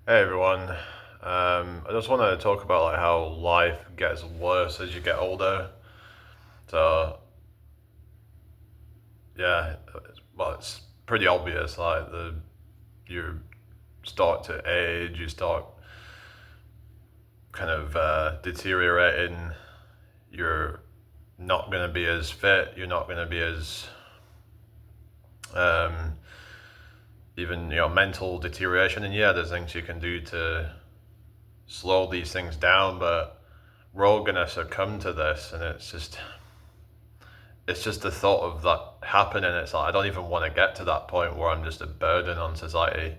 Hey everyone. I just want to talk about like how life gets worse as you get older. So yeah, it's pretty obvious. Like you start to age, you start kind of deteriorating. You're not going to be as fit. You're not going to be as um, even mental deterioration. And yeah, there's things you can do to slow these things down, but we're all going to succumb to this, and it's just the thought of that happening. It's like I don't even want to get to that point where I'm just a burden on society.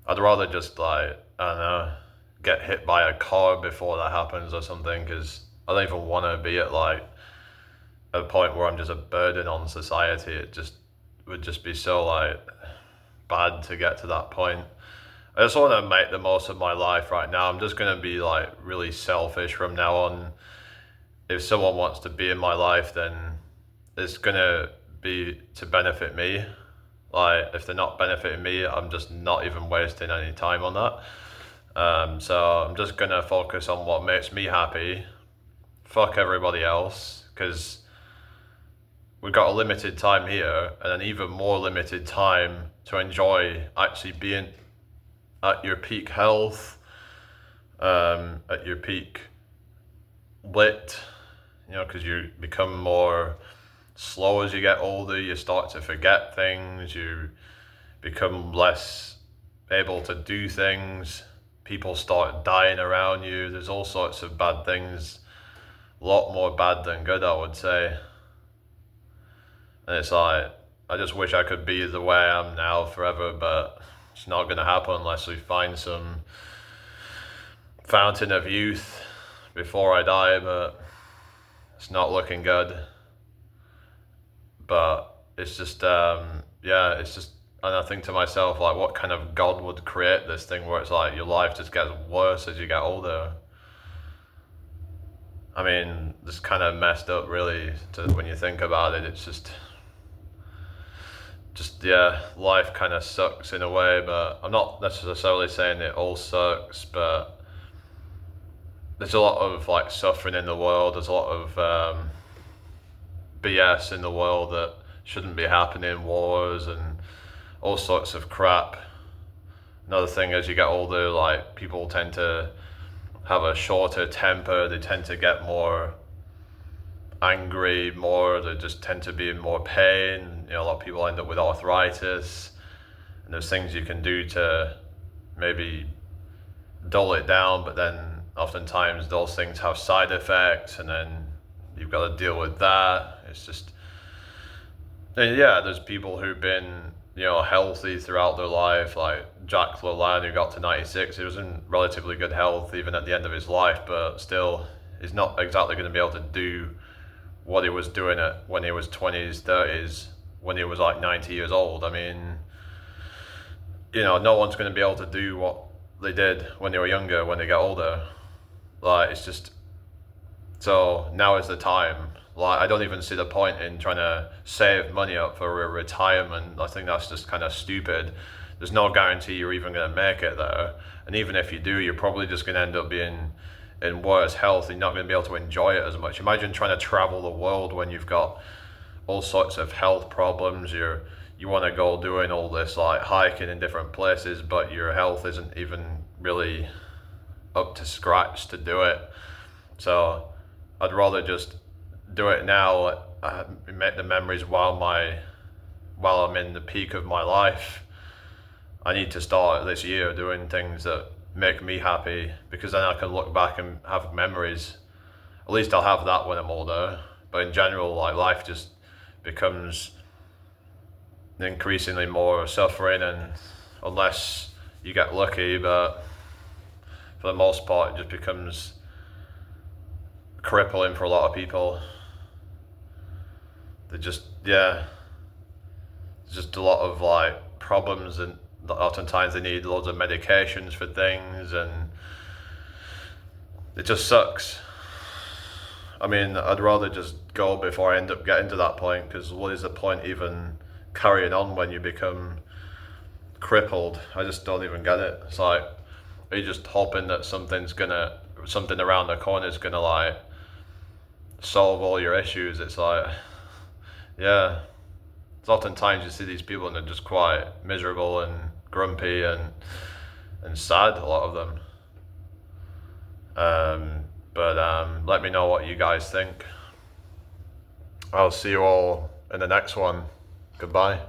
I'd rather just like I don't know, get hit by a car before that happens or something. Because I don't even want to be at like a point where I'm just a burden on society. It just would just be so like bad to get to that point. I just want to make the most of my life right now. I'm just gonna be like really selfish from now on. If someone wants to be in my life, then it's gonna be to benefit me. Like if they're not benefiting me, I'm just not even wasting any time on that. So I'm just gonna focus on what makes me happy. Fuck everybody else, because we've got a limited time here, and an even more limited time to enjoy actually being at your peak health, at your peak wit. Because you become more slow as you get older. You start to forget things. You become less able to do things. People start dying around you. There's all sorts of bad things, a lot more bad than good, I would say. And it's like, I just wish I could be the way I am now forever, but it's not going to happen unless we find some fountain of youth before I die, but it's not looking good. But it's just, yeah, it's just, and I think to myself, like, what kind of God would create this thing where it's like your life just gets worse as you get older? I mean, it's kind of messed up, really, when you think about it. It's just yeah, life kind of sucks in a way, but I'm not necessarily saying it all sucks, but there's a lot of like suffering in the world. There's a lot of BS in the world that shouldn't be happening, wars and all sorts of crap. Another thing, as you get older, like people tend to have a shorter temper. They tend to get more angry, more. They just tend to be in more pain. A lot of people end up with arthritis, and there's things you can do to maybe dull it down, but then oftentimes those things have side effects, and then you've got to deal with that. It's just, and yeah, there's people who've been healthy throughout their life, like Jack LaLanne, who got to 96. He was in relatively good health even at the end of his life, but still, he's not exactly going to be able to do what he was doing at when he was 20s, 30s, when he was like 90 years old. I mean, no one's going to be able to do what they did when they were younger, when they get older. Like, it's just, so now is the time. Like, I don't even see the point in trying to save money up for a retirement. I think that's just kind of stupid. There's no guarantee you're even going to make it there. And even if you do, you're probably just going to end up being in worse health. You're not going to be able to enjoy it as much. Imagine trying to travel the world when you've got all sorts of health problems. You want to go doing all this like hiking in different places, but your health isn't even really up to scratch to do it. So I'd rather just do it now, make the memories while I'm in the peak of my life. I need to start this year doing things that make me happy, because then I can look back and have memories. At least I'll have that when I'm older. But in general, like life just becomes increasingly more suffering, and unless you get lucky, but for the most part, it just becomes crippling for a lot of people. They just, yeah, there's just a lot of like problems, and oftentimes they need loads of medications for things, and it just sucks. I mean, I'd rather just go before I end up getting to that point, because what is the point even carrying on when you become crippled. I just don't even get it. It's like, are you just hoping that something around the corner is gonna like solve all your issues? It's like, yeah. It's oftentimes you see these people and they're just quite miserable and grumpy and sad, a lot of them. But let me know what you guys think. I'll see you all in the next one. Goodbye.